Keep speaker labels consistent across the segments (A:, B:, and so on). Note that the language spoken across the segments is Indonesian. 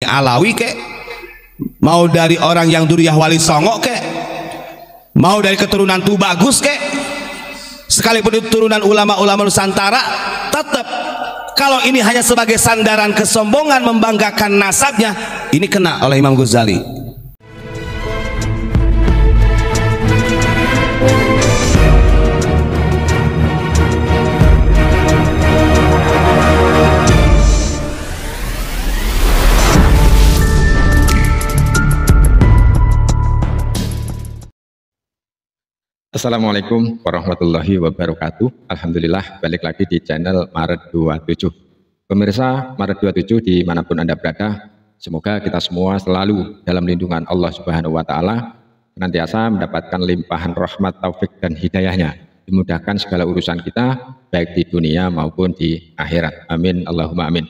A: Alawi kek, mau dari orang yang Duriyah Wali Songo kek, mau dari keturunan Tubagus kek, sekalipun itu turunan ulama-ulama Nusantara, tetap kalau ini hanya sebagai sandaran kesombongan membanggakan nasabnya, ini kena oleh Imam Ghazali.
B: Assalamualaikum warahmatullahi wabarakatuh. Alhamdulillah, balik lagi di channel Maret 27. Pemirsa Maret 27 dimanapun Anda berada, semoga kita semua selalu dalam lindungan Allah Subhanahu wa Ta'ala, senantiasa mendapatkan limpahan rahmat, taufik dan hidayahnya, dimudahkan segala urusan kita baik di dunia maupun di akhirat. Amin Allahumma amin.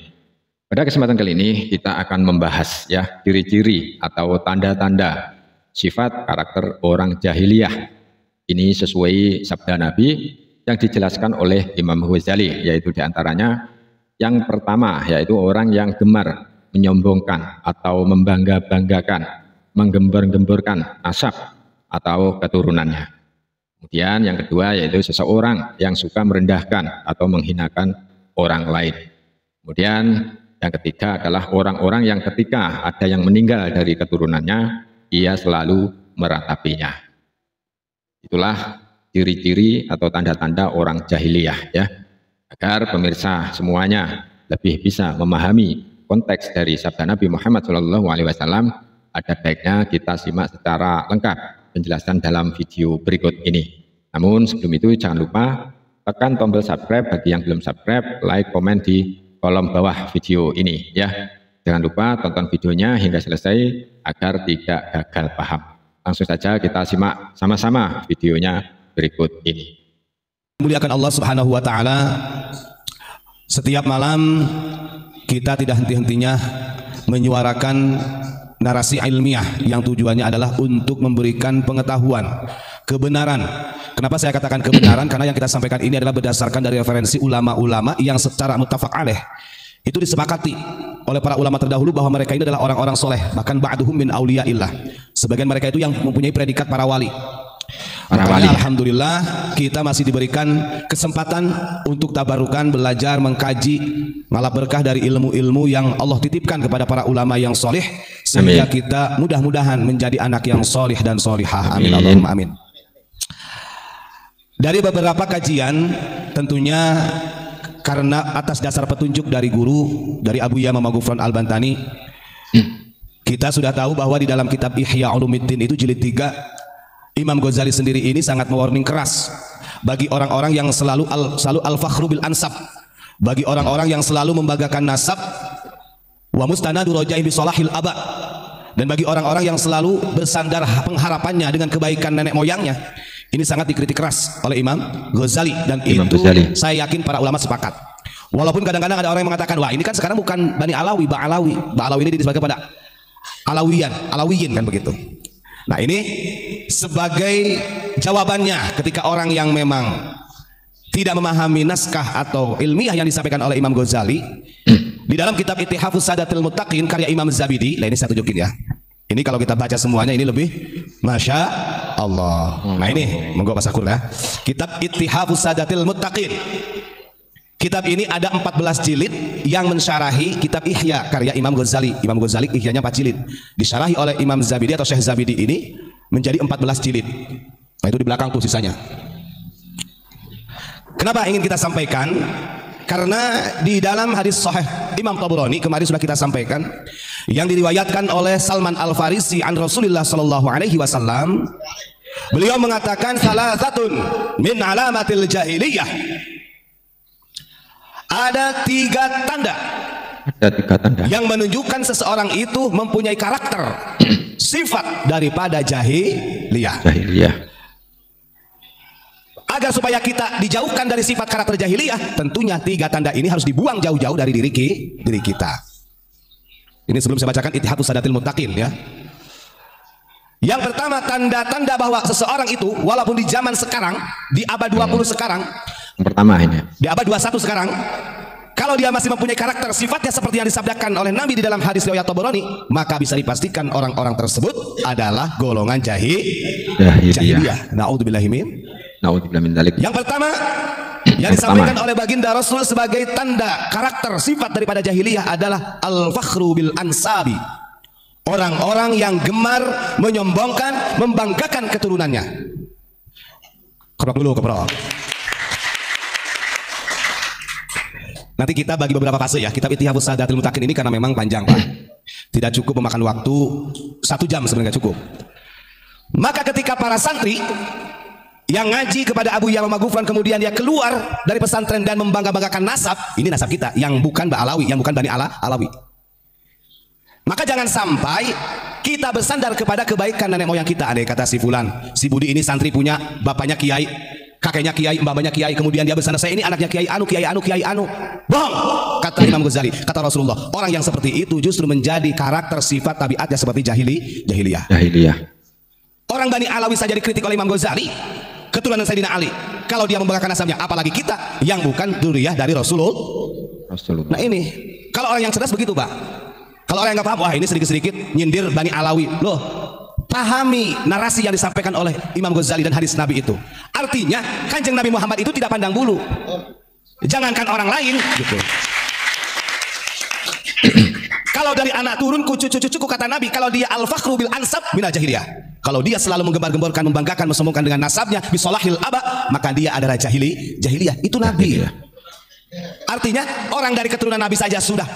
B: Pada kesempatan kali ini kita akan membahas ciri-ciri atau tanda-tanda sifat karakter orang jahiliyah. Ini sesuai sabda Nabi yang dijelaskan oleh Imam Ghazali, yaitu diantaranya yang pertama yaitu orang yang gemar menyombongkan atau membangga-banggakan, menggembar-gemborkan nasab atau keturunannya. Kemudian yang kedua yaitu seseorang yang suka merendahkan atau menghinakan orang lain. Kemudian yang ketiga adalah orang-orang yang ketika ada yang meninggal dari keturunannya, ia selalu meratapinya. Itulah ciri-ciri atau tanda-tanda orang jahiliyah ya. Agar pemirsa semuanya lebih bisa memahami konteks dari sabda Nabi Muhammad SAW, ada baiknya kita simak secara lengkap penjelasan dalam video berikut ini. Namun sebelum itu jangan lupa tekan tombol subscribe bagi yang belum subscribe, like, komen di kolom bawah video ini ya. Jangan lupa tonton videonya hingga selesai agar tidak gagal paham. Langsung saja kita simak sama-sama videonya berikut ini.
A: Muliakan Allah Subhanahu wa Ta'ala, setiap malam kita tidak henti-hentinya menyuarakan narasi ilmiah yang tujuannya adalah untuk memberikan pengetahuan, kebenaran. Kenapa saya katakan kebenaran? Karena yang kita sampaikan ini adalah berdasarkan dari referensi ulama-ulama yang secara muttafaq alaih itu disepakati oleh para ulama terdahulu bahwa mereka ini adalah orang-orang soleh, bahkan ba'duhum min auliyaillah. Sebagian mereka itu yang mempunyai predikat para wali. Makanya alhamdulillah kita masih diberikan kesempatan untuk tabarukan, belajar, mengkaji, malah berkah dari ilmu-ilmu yang Allah titipkan kepada para ulama yang soleh, sehingga kita mudah-mudahan menjadi anak yang soleh dan solihah. Amin Allahumma amin. Dari beberapa kajian tentunya karena atas dasar petunjuk dari guru, dari Abu Yama Maghufran Al-Bantani, kita sudah tahu bahwa di dalam kitab Ihya Ulumuddin itu jilid 3, Imam Ghazali sendiri ini sangat mewarning keras bagi orang-orang yang selalu al-fakhru bil ansab, bagi orang-orang yang selalu membanggakan nasab, wa mustanadu rojaih bi solahil aba, dan bagi orang-orang yang selalu bersandar pengharapannya dengan kebaikan nenek moyangnya. Ini sangat dikritik keras oleh Imam Ghazali, dan Imam itu Ghazali, saya yakin para ulama sepakat. Walaupun kadang-kadang ada orang yang mengatakan, wah ini kan sekarang bukan Bani Alawi, Ba'alawi ini disebutkan pada Alawiyin kan begitu. Nah ini sebagai jawabannya ketika orang yang memang tidak memahami naskah atau ilmiah yang disampaikan oleh Imam Ghazali di dalam kitab Ittihafus Sadatil Muttaqin karya Imam Zabidi. Nah ini saya tunjukin ya. Ini kalau kita baca semuanya ini lebih Masya Allah. Nah ini monggo Pak Sakur ya. Kitab Ittihafus Sadatil Muttaqin. Kitab ini ada 14 jilid yang mensyarahi kitab Ihya karya Imam Ghazali. Imam Ghazali Ihyanya 4 jilid. Disyarahi oleh Imam Zabidi atau Syekh Zabidi ini menjadi 14 jilid. Nah itu di belakang tuh sisanya. Kenapa ingin kita sampaikan? Karena di dalam hadis sahih Imam Tabrani kemarin sudah kita sampaikan, yang diriwayatkan oleh Salman Al-Farisi an Rasulullah sallallahu alaihi wasallam, beliau mengatakan salasatun min alamatil jahiliyah. Ada tiga tanda yang menunjukkan seseorang itu mempunyai karakter sifat daripada jahiliyah. Agar supaya kita dijauhkan dari sifat karakter jahiliyah, tentunya tiga tanda ini harus dibuang jauh-jauh dari diri kita. Ini sebelum saya bacakan Ittihafus Sadatil Muttaqin ya. Yang pertama, tanda-tanda bahwa seseorang itu walaupun di zaman sekarang, di abad 20 sekarang,
B: yang pertama ini,
A: di abad 21 sekarang, Kalau dia masih mempunyai karakter sifatnya seperti yang disabdakan oleh Nabi di dalam hadis riwayat Tabarani, maka bisa dipastikan orang-orang tersebut adalah golongan jahiliyah. Naudzubillahi min dzalik. Yang pertama yang disampaikan oleh baginda Rasul sebagai tanda karakter sifat daripada jahiliyah adalah al-fakhru bil ansabi. Orang-orang yang gemar menyombongkan, membanggakan keturunannya. Keprok dulu, keprok. Nanti kita bagi beberapa fase ya. Kitab Ittihafus Sadatil Muttaqin ini karena memang panjang, Pak. Tidak cukup memakan waktu 1 jam, sebenarnya cukup. Maka ketika para santri yang ngaji kepada Abu Yamamah Ghufran kemudian dia keluar dari pesantren dan membangga-banggakan nasab, ini nasab kita yang bukan Ba'alawi, yang bukan Bani Alawi. Maka jangan sampai kita bersandar kepada kebaikan nenek moyang kita. Andai kata si fulan, si Budi ini santri punya bapaknya kiai, kakeknya kiai, mbaknya kiai, kemudian dia bersandar saya ini anaknya kiai anu. Bohong, kata Imam Ghazali, kata Rasulullah. Orang yang seperti itu justru menjadi karakter sifat tabiatnya seperti jahiliyah. Orang Bani Alawi saja dikritik oleh Imam Ghazali, keturunan Sayyidina Ali. Kalau dia membanggakan nasabnya, apalagi kita yang bukan dzurriyyah dari Rasulullah. Nah ini, kalau orang yang cerdas begitu, Pak. Kalau orang yang nggak paham, wah ini sedikit-sedikit nyindir Bani Alawi. Loh, pahami narasi yang disampaikan oleh Imam Ghazali dan hadis Nabi itu. Artinya Kanjeng Nabi Muhammad itu tidak pandang bulu. Jangankan orang lain gitu. Kalau dari anak turunku, cucu-cucuku, kata Nabi, kalau dia al-fakhru bil ansab minal jahiliyah. Kalau dia selalu menggembar-gemborkan, membanggakan, mensombongkan dengan nasabnya bisolahil aba, maka dia adalah jahiliyah. Itu Nabi. Artinya orang dari keturunan Nabi saja sudah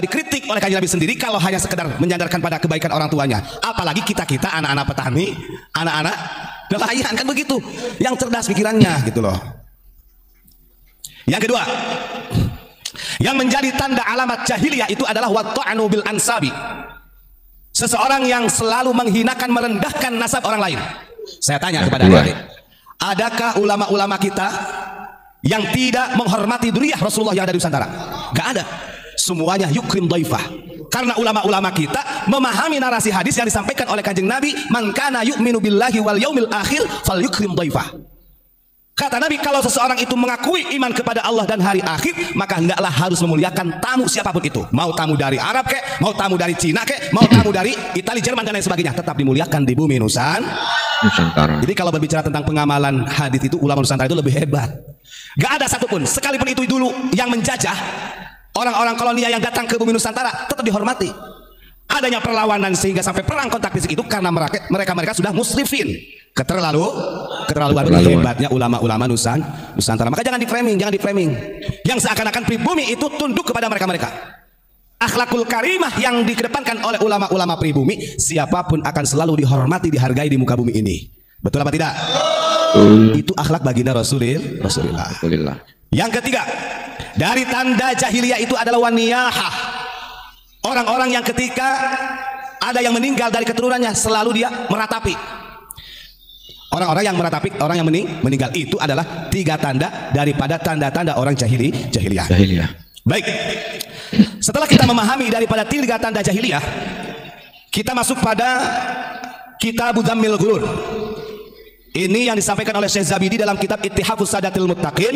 A: dikritik oleh Kanjeng Nabi sendiri kalau hanya sekedar menyandarkan pada kebaikan orang tuanya. Apalagi kita anak-anak petani, anak-anak nelayan, kan begitu, yang cerdas pikirannya gitu loh. Yang kedua, yang menjadi tanda alamat jahiliyah itu adalah watta'anu bil ansabi. Seseorang yang selalu menghinakan, merendahkan nasab orang lain. Saya tanya kepada adik-adik, adakah ulama-ulama kita yang tidak menghormati dzurriyyah Rasulullah yang ada di Nusantara? Gak ada. Semuanya yukrim dhaifah. Karena ulama-ulama kita memahami narasi hadis yang disampaikan oleh Kanjeng Nabi, man kana yu'minu billahi wal yaumil akhir falyukrim dhaifah. Kata Nabi, kalau seseorang itu mengakui iman kepada Allah dan hari akhir, maka hendaklah harus memuliakan tamu siapapun itu. Mau tamu dari Arab kek, mau tamu dari Cina kek, mau tamu dari Italia, Jerman dan lain sebagainya, tetap dimuliakan di bumi Nusantara. Jadi kalau berbicara tentang pengamalan hadis itu, ulama Nusantara itu lebih hebat. Gak ada satupun, sekalipun itu dulu yang menjajah, orang-orang kolonial yang datang ke bumi Nusantara tetap dihormati. Adanya perlawanan sehingga sampai perang kontak fisik itu karena mereka sudah musrifin. Keterlaluan hebatnya ulama-ulama Nusantara. Maka jangan di framing. Yang seakan-akan pribumi itu tunduk kepada mereka. Akhlakul karimah yang dikedepankan oleh ulama-ulama pribumi, siapapun akan selalu dihormati, dihargai di muka bumi ini. Betul apa tidak? Itu akhlak baginda Rasulullah. Yang ketiga, dari tanda jahiliyah itu adalah waniyahah. Orang-orang yang ketika ada yang meninggal dari keturunannya selalu dia meratapi. Orang-orang yang meratapi orang yang meninggal itu adalah 3 tanda daripada tanda-tanda orang jahiliyah. Baik. Setelah kita memahami daripada 3 tanda jahiliyah, kita masuk pada Kitab Dzammil Ghurur. Ini yang disampaikan oleh Syekh Zabidi dalam kitab Ittihafus Sadatil Muttaqin,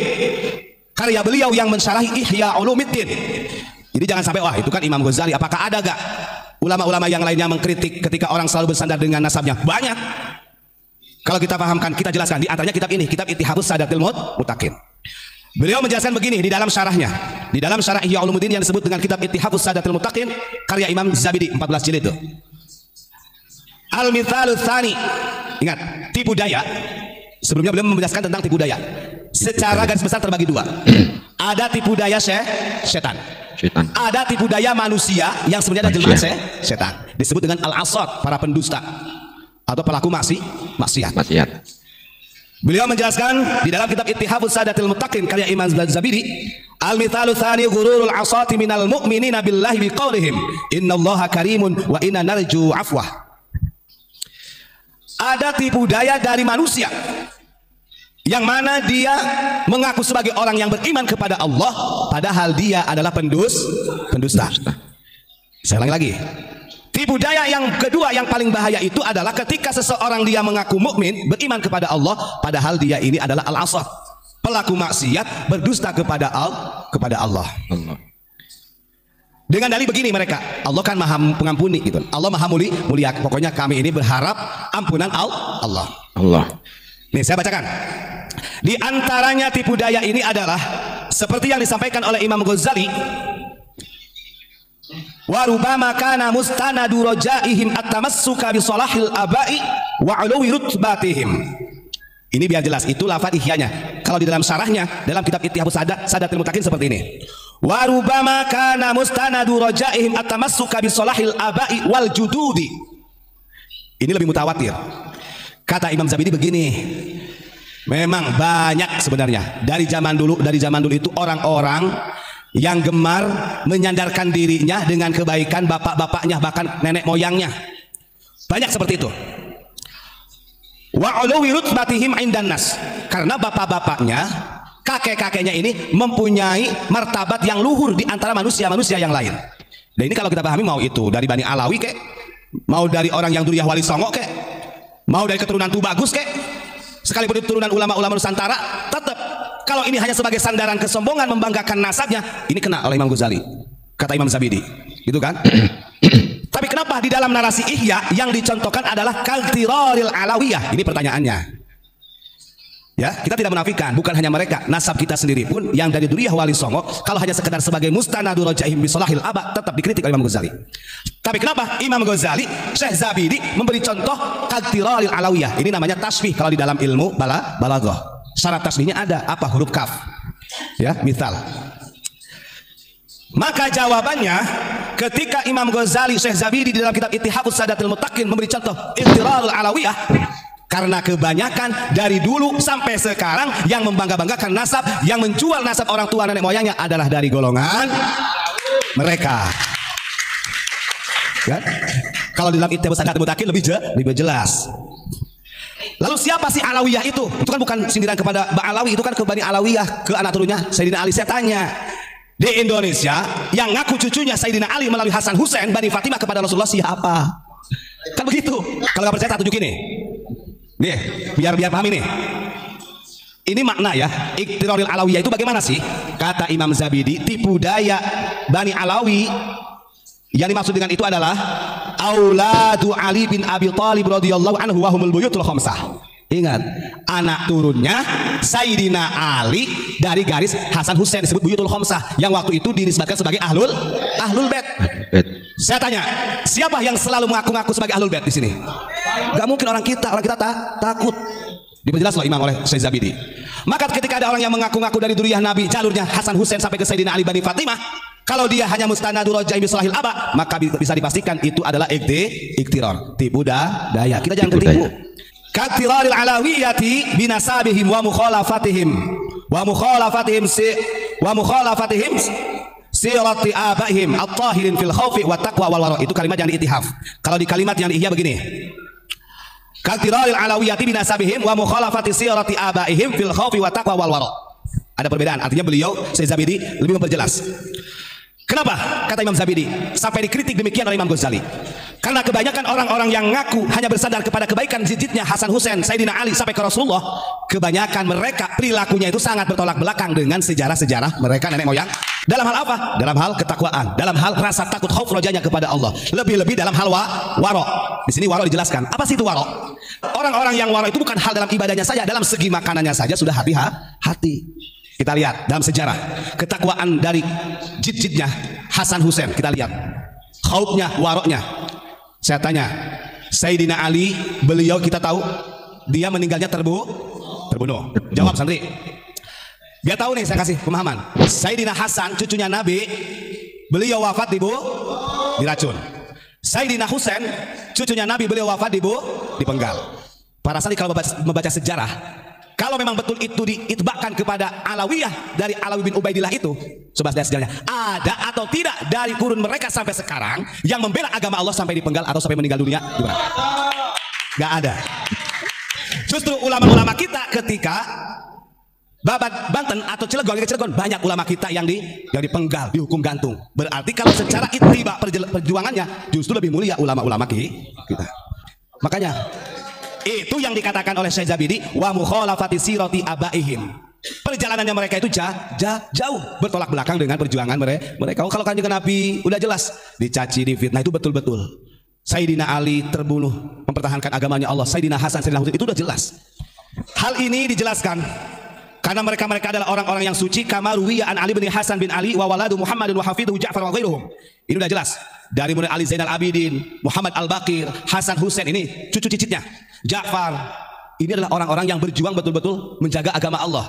A: karya beliau yang mensyarahi Ihya Ulumuddin. Jadi jangan sampai, wah itu kan Imam Ghazali, apakah ada gak ulama-ulama yang lainnya mengkritik ketika orang selalu bersandar dengan nasabnya? Banyak. Kalau kita pahamkan, kita jelaskan di antaranya kitab ini, kitab Ittihafus Sadatil Muttaqin. Beliau menjelaskan begini di dalam syarahnya, di dalam syarah Ihya Ulumuddin yang disebut dengan kitab Ittihafus Sadatil Muttaqin karya Imam Zabidi 14 jilid itu. Al-Mithalul Tsani. Ingat, tipu daya. Sebelumnya beliau menjelaskan tentang tipu daya. Secara garis besar terbagi 2. Ada tipu daya setan. Ada tipu daya manusia yang sebenarnya adalah jelmaan setan. Disebut dengan al-asad, para pendusta atau pelaku maksiat. Beliau menjelaskan di dalam kitab Ittihafus Sadatil Muttaqin karya Imam Zabidi, al-mithalu tsani ghururul asati minal mu'minina billahi biqaulihim innallaha karimun wa inna narju afwah. Ada tipu daya dari manusia yang mana dia mengaku sebagai orang yang beriman kepada Allah padahal dia adalah pendusta. Saya ulangi lagi. Tipu daya yang kedua yang paling bahaya itu adalah ketika seseorang dia mengaku mukmin, beriman kepada Allah padahal dia ini adalah al-asad, pelaku maksiat, berdusta kepada kepada Allah.
B: Allah.
A: Dengan dalih begini mereka, Allah kan maha pengampuni gitu. Allah maha mulia. Pokoknya kami ini berharap ampunan Allah. Nih saya bacakan. Di antaranya tipu daya ini adalah seperti yang disampaikan oleh Imam Ghazali. Wa rubama kana mustanadu rajaihim at-tamassuka bi salahil abai wa 'uluwi rutbatihim. Ini biar jelas, itu lafaz ihyanya. Kalau di dalam syarahnya dalam kitab Ittihabus Sadatil Muttaqin seperti ini. Wa rubama kana mustanadu rajaihim at-tamassuka bi salahil abai wal jududi. Ini lebih mutawatir. Kata Imam Zabidi begini. Memang banyak sebenarnya dari zaman dulu itu orang-orang yang gemar menyandarkan dirinya dengan kebaikan bapak-bapaknya bahkan nenek moyangnya. Banyak seperti itu. Wa 'uluwi rutbatihim 'indan nas. Karena bapak-bapaknya, kakek-kakeknya ini mempunyai martabat yang luhur di antara manusia-manusia yang lain. Dan ini kalau kita pahami, mau itu dari Bani Alawi kek, mau dari orang yang Duriyah Wali Songo kek, mau dari keturunan Tubagus kek, sekalipun itu turunan ulama-ulama Nusantara, tetap kalau ini hanya sebagai sandaran kesombongan membanggakan nasabnya, ini kena oleh Imam Ghazali. Kata Imam Zabidi, gitu kan? Tapi kenapa di dalam narasi Ihya yang dicontohkan adalah kaltiraril alawiyah? Ini pertanyaannya. Ya, kita tidak menafikan, bukan hanya mereka, nasab kita sendiri pun yang dari Duriyah Wali Songo, kalau hanya sekedar sebagai mustanadu rajaihim bisolahil aba, tetap dikritik oleh Imam Ghazali. Tapi kenapa Imam Ghazali, Syekh Zabidi memberi contoh kaltiraril alawiyah? Ini namanya tasbih kalau di dalam ilmu balaghah. Syarat tasbihnya ada, apa? Huruf kaf. Ya, misal. Maka jawabannya, ketika Imam Ghazali, Syekh Zabidi di dalam kitab Ittihabus Sadatil Muttaqin memberi contoh kaltiraril alawiyah, karena kebanyakan dari dulu sampai sekarang yang membangga-banggakan nasab, yang menjual nasab orang tua nenek moyangnya adalah dari golongan mereka. Ya? Kalau di dalam Ittihabus Sadatil Muttaqin lebih jelas. Lalu siapa sih Alawiyah itu? Itu kan bukan sindiran kepada Mbak Alawi, itu kan ke Bani Alawiyah, ke anak turunnya Sayyidina Ali. Saya tanya, di Indonesia yang ngaku cucunya Sayyidina Ali melalui Hasan Hussein Bani Fatimah kepada Rasulullah siapa? Kan begitu. Kalau nggak percaya tak tunjukin nih. Nih, biar paham ini. Ini makna ya, iktiraril alawiyah itu bagaimana sih? Kata Imam Zabidi, tipu daya Bani Alawi yang dimaksud dengan itu adalah auladu Ali bin Abi Thalib radhiyallahu anhu wa humul buyutul khamsah. Ingat, anak turunnya Sayyidina Ali dari garis Hasan Hussein disebut buyutul khamsah, yang waktu itu dinisbatkan sebagai ahlul bait. Saya tanya, siapa yang selalu mengaku-ngaku sebagai ahlul bait di sini? Gak mungkin orang kita takut. Diperjelas loh Imam oleh Syekh Zabidi. Maka ketika ada orang yang mengaku-ngaku dari duriyah Nabi, jalurnya Hasan Hussein sampai ke Sayyidina Ali Bani Fatimah, kalau dia hanya mustanadu rajaihim bisolahil aba, maka bisa dipastikan itu adalah iktirar, tipu daya. Kita jangan ketipu. Katiraril alawiyati binasabihim wa mukhalafatihim sirati abaihim at-tahirin fil khaufi wa taqwa wal wara. Itu kalimat yang diittihaf. Kalau di kalimat yang diihya begini, katiraril alawiyati binasabihim wa mukhalafati sirati abaihim fil khaufi wa taqwa wal wara. Ada perbedaan, artinya beliau Syekh Zabidi lebih memperjelas. Kenapa kata Imam Zabidi sampai dikritik demikian oleh Imam Ghazali? Karena kebanyakan orang-orang yang ngaku hanya bersandar kepada kebaikan jijitnya Hasan Hussein, Sayyidina Ali sampai ke Rasulullah, kebanyakan mereka perilakunya itu sangat bertolak belakang dengan sejarah-sejarah mereka nenek moyang. Dalam hal apa? Dalam hal ketakwaan, dalam hal rasa takut khauf rojanya kepada Allah. Lebih-lebih dalam hal waro. Di sini waro dijelaskan. Apa sih itu waro? Orang-orang yang waro itu bukan hal dalam ibadahnya saja, dalam segi makanannya saja sudah hati-hati. Kita lihat dalam sejarah ketakwaan dari jid-jidnya Hasan Hussein, kita lihat khaufnya, waroknya. Saya tanya, Sayyidina Ali, beliau kita tahu dia meninggalnya terbunuh. Jawab santri. Dia tahu nih, saya kasih pemahaman. Sayyidina Hasan, cucunya Nabi, beliau wafat diracun. Sayyidina Hussein, cucunya Nabi, beliau wafat dipenggal. Para santri kalau membaca sejarah, kalau memang betul itu diitbahkan kepada Alawiyah dari Alawi bin Ubaidillah itu, coba lihat sejarahnya. Ada atau tidak dari kurun mereka sampai sekarang yang membela agama Allah sampai dipenggal atau sampai meninggal dunia? Gimana? Gak ada. Justru ulama-ulama kita ketika Babat Banten atau Cilegon banyak ulama kita yang dipenggal, dihukum gantung. Berarti kalau secara ittiba perjuangannya justru lebih mulia ulama-ulama kita. Makanya itu yang dikatakan oleh Syekh Zabidi wa mukhalafati sirati abaihim. Perjalanannya mereka itu jauh, bertolak belakang dengan perjuangan mereka. Kalau kanjeng Nabi udah jelas dicaci, difitnah, itu betul-betul. Sayyidina Ali terbunuh mempertahankan agamanya Allah. Sayyidina Hasan, Sayyidina Husain, itu udah jelas. Hal ini dijelaskan karena mereka adalah orang-orang yang suci. Kama ruwiya an Ali bin Hasan bin Ali wa waladu Muhammadin wa hafidhu Ja'far wa ghairuhum. Ini udah jelas. Dari mulai Ali Zainal Abidin, Muhammad Al-Baqir, Hasan Husain, ini cucu cicitnya. Ja'far. Ini adalah orang-orang yang berjuang betul-betul menjaga agama Allah.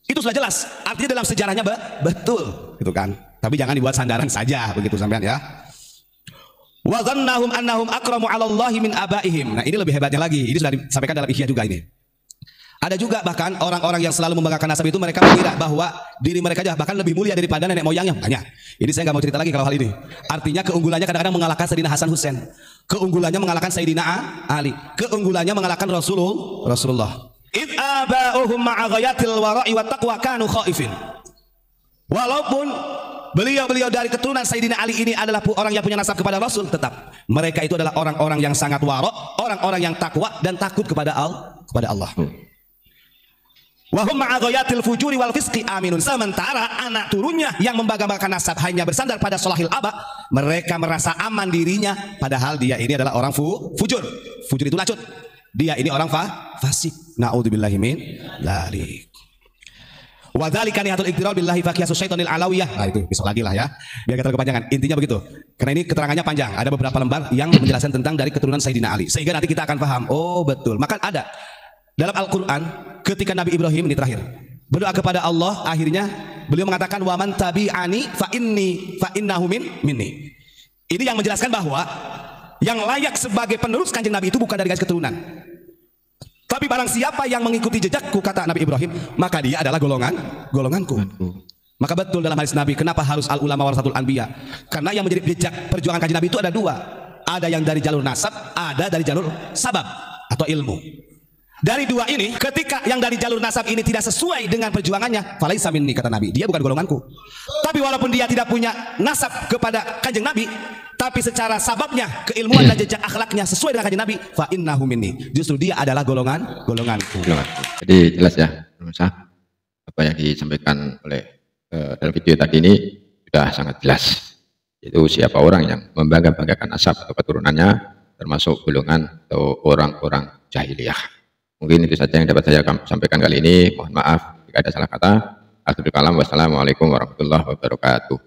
A: Itu sudah jelas. Artinya dalam sejarahnya betul, gitu kan. Tapi jangan dibuat sandaran saja begitu sampean ya. Wa dhannahum annahum akramu 'ala Allahi min abaihim. Nah, ini lebih hebatnya lagi. Ini sudah disampaikan dalam Ihya juga ini. Ada juga bahkan orang-orang yang selalu membanggakan nasab itu, mereka mengira bahwa diri mereka bahkan lebih mulia daripada nenek moyangnya. Makanya, ini saya nggak mau cerita lagi kalau hal ini. Artinya keunggulannya kadang-kadang mengalahkan Sayyidina Hasan Husain. Keunggulannya mengalahkan Sayyidina Ali. Keunggulannya mengalahkan Rasulullah. Id aba'uhum ma'a ghayatil wara'i wa taqwa kanu khaifin. Walaupun beliau dari keturunan Sayyidina Ali ini adalah orang yang punya nasab kepada Rasul, tetap mereka itu adalah orang-orang yang sangat wara', orang-orang yang takwa dan takut kepada Allah. Wa hum ma'a ghayatil fujuri wal fisqi aminun. Sementara anak turunnya yang membanggakan nasab hanya bersandar pada solahil aba, mereka merasa aman dirinya, padahal dia ini adalah orang fujur. Fujur itu lacut. Dia ini orang fasik. Na'udzubillahi min dzalik. Wa dzalika nihatul iqtirar billahi faqiyasus syaitonil alawiyah. Nah, itu besok lagi lah ya. Biar kita kepanjangan. Intinya begitu. Karena ini keterangannya panjang. Ada beberapa lembar yang menjelaskan tentang dari keturunan Sayyidina Ali. Sehingga nanti kita akan paham. Oh, betul. Maka ada dalam Al-Qur'an ketika Nabi Ibrahim ini terakhir berdoa kepada Allah, akhirnya beliau mengatakan wa man tabi'ani fa innahu minni. Ini yang menjelaskan bahwa yang layak sebagai penerus kanjeng Nabi itu bukan dari garis keturunan. Tapi barang siapa yang mengikuti jejakku, kata Nabi Ibrahim, maka dia adalah golonganku. Maka betul dalam hadis Nabi, kenapa harus al ulama warasatul anbiya? Karena yang menjadi jejak perjuangan kanjeng Nabi itu ada dua. Ada yang dari jalur nasab, ada dari jalur sabab atau ilmu. Dari dua ini, ketika yang dari jalur nasab ini tidak sesuai dengan perjuangannya, falaisa minni, kata Nabi, dia bukan golonganku. Tapi walaupun dia tidak punya nasab kepada kanjeng Nabi, tapi secara sababnya, keilmuan dan jejak akhlaknya sesuai dengan kanjeng Nabi, fa innahu minni, justru dia adalah golonganku.
B: Jadi jelas ya, apa yang disampaikan oleh dalam video tadi ini sudah sangat jelas. Itu siapa orang yang membanggakan nasab atau keturunannya, termasuk golongan atau orang-orang jahiliyah. Mungkin itu saja yang dapat saya sampaikan kali ini. Mohon maaf jika ada salah kata. Akhirul kalam. Wassalamualaikum warahmatullahi wabarakatuh.